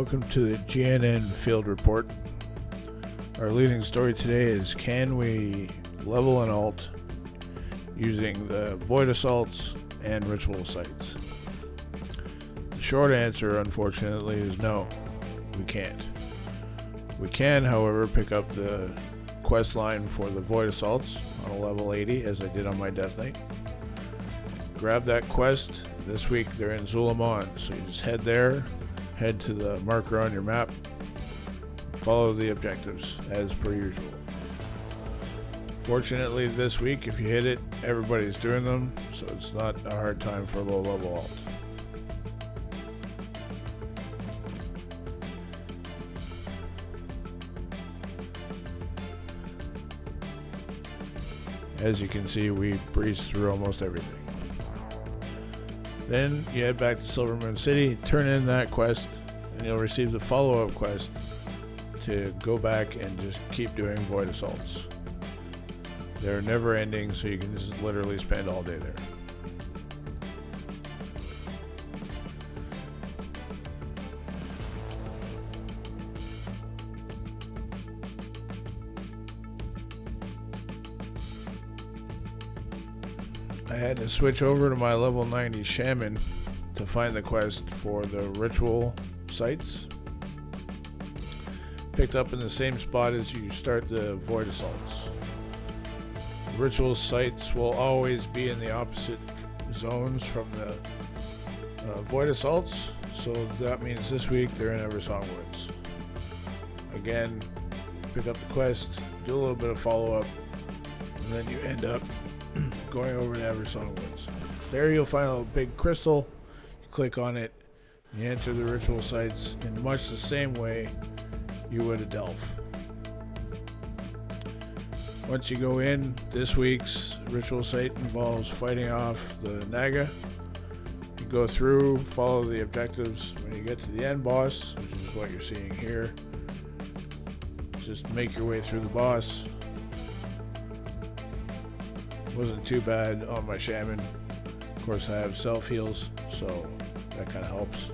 Welcome to the GNN Field Report. Our leading story today is, can we level an alt using the void assaults and ritual sites? The short answer, unfortunately, is no, we can't. We can, however, pick up the quest line for the void assaults on a level 80, as I did on my Death Knight. Grab that quest. This week they're in Zul'Aman, so you just head there, head to the marker on your map, follow the objectives as per usual. Fortunately, this week, if you hit it, everybody's doing them, so it's not a hard time for a low level alt. As you can see, we breezed through almost everything. Then you head back to Silver Moon City, turn in that quest, and you'll receive the follow-up quest to go back and just keep doing void assaults. They're never ending, so you can just literally spend all day there. I had to switch over to my level 90 Shaman to find the quest for the ritual sites. Picked up in the same spot as you start the void assaults. Ritual sites will always be in the opposite zones from the void assaults, so that means this week they're in Eversong Woods. Again, pick up the quest, do a little bit of follow-up, and then you end up going over to Eversong Woods. There you'll find a big crystal. You click on it, you enter the ritual sites in much the same way you would a Delph. Once you go in, this week's ritual site involves fighting off the Naga. You go through, follow the objectives. When you get to the end boss, which is what you're seeing here, just make your way through the boss. Wasn't too bad on my Shaman. Of course, I have self heals, so that kind of helps.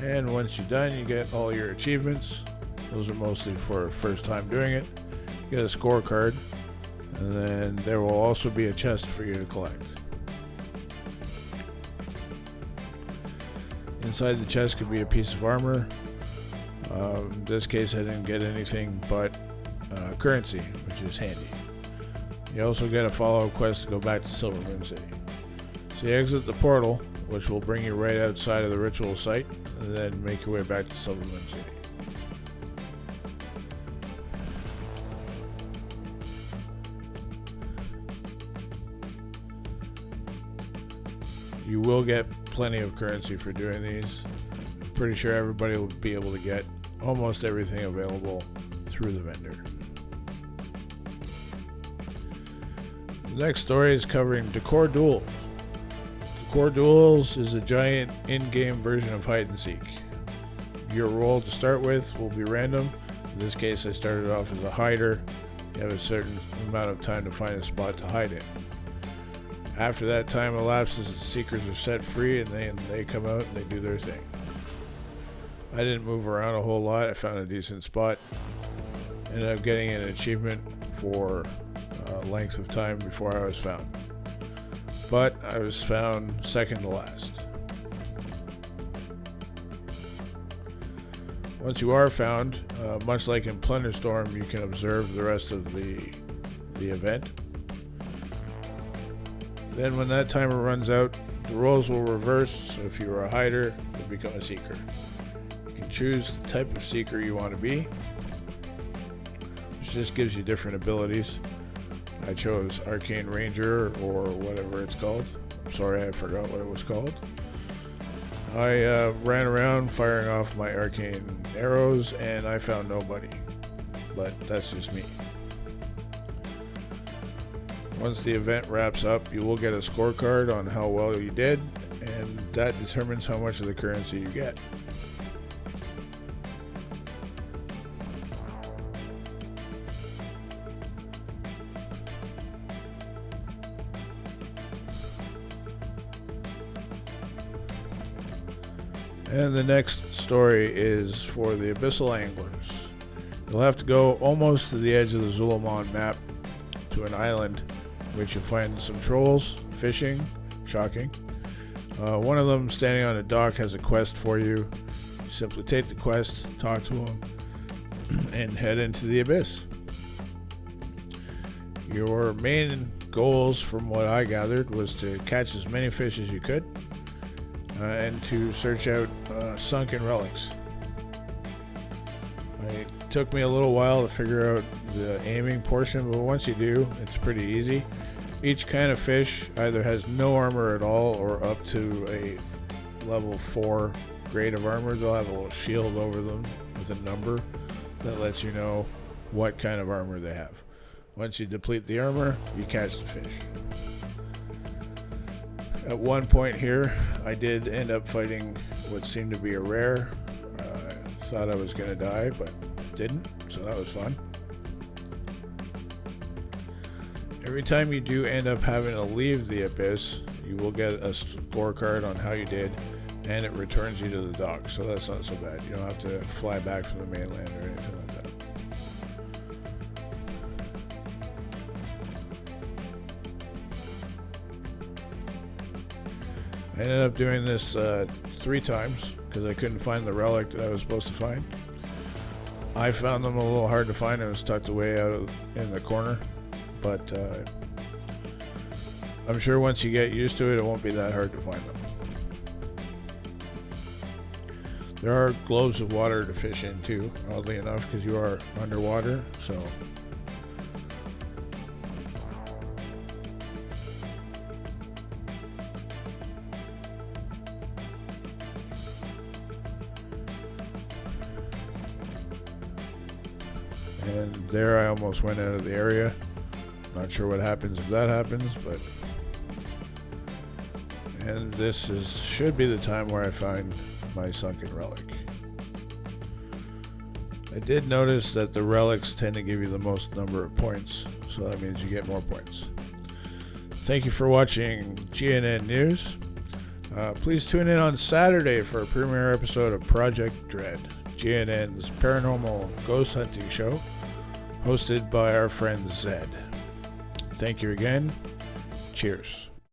And once you're done, you get all your achievements. Those are mostly for first time doing it. You get a scorecard. And then there will also be a chest for you to collect. Inside the chest could be a piece of armor. In this case, I didn't get anything but currency, which is handy. You also get a follow-up quest to go back to Silver Moon City. So you exit the portal, which will bring you right outside of the ritual site, and then make your way back to Silver Moon City. You will get plenty of currency for doing these. I'm pretty sure everybody will be able to get almost everything available through the vendor. The next story is covering Decor Duels. Decor Duels is a giant in-game version of hide and seek. Your role to start with will be random. In this case, I started off as a hider. You have a certain amount of time to find a spot to hide in. After that time elapses, the seekers are set free, and they come out and they do their thing. I didn't move around a whole lot. I found a decent spot. Ended up getting an achievement for length of time before I was found. But I was found second to last. Once you are found, much like in Plunderstorm, you can observe the rest of the event. Then when that timer runs out, the roles will reverse, so if you are a hider, you'll become a seeker. You can choose the type of seeker you want to be, which just gives you different abilities. I chose Arcane Ranger, or whatever it's called. I'm sorry, I forgot what it was called. I ran around firing off my arcane arrows, and I found nobody. But that's just me. Once the event wraps up, you will get a scorecard on how well you did, and that determines how much of the currency you get. And the next story is for the abyssal anglers. You'll have to go almost to the edge of the Zul'Aman map to an island, which you'll find some trolls fishing. Shocking. One of them standing on a dock has a quest for you. You simply take the quest, talk to him, and head into the abyss. Your main goals, from what I gathered, was to catch as many fish as you could and to search out sunken relics. It took me a little while to figure out the aiming portion, but once you do, it's pretty easy. Each kind of fish either has no armor at all or up to a level 4 grade of armor. They'll have a little shield over them with a number that lets you know what kind of armor they have. Once you deplete the armor, you catch the fish. At one point here, I did end up fighting what seemed to be a rare. I thought I was going to die, but didn't, so that was fun. Every time you do end up having to leave the abyss, you will get a scorecard on how you did, and it returns you to the dock, so that's not so bad. You don't have to fly back from the mainland or anything like that. I ended up doing this 3 times because I couldn't find the relic that I was supposed to find. I found them a little hard to find. It was tucked away out in the corner, but I'm sure once you get used to it, it won't be that hard to find them. There are globes of water to fish in too, oddly enough, because you are underwater, so and there I almost went out of the area. Not sure what happens if that happens, but and this should be the time where I find my sunken relic. I did notice that the relics tend to give you the most number of points, so that means you get more points. Thank you for watching GNN News. Please tune in on Saturday for a premiere episode of Project Dread, GNN's paranormal ghost hunting show, hosted by our friend Zed. Thank you again. Cheers.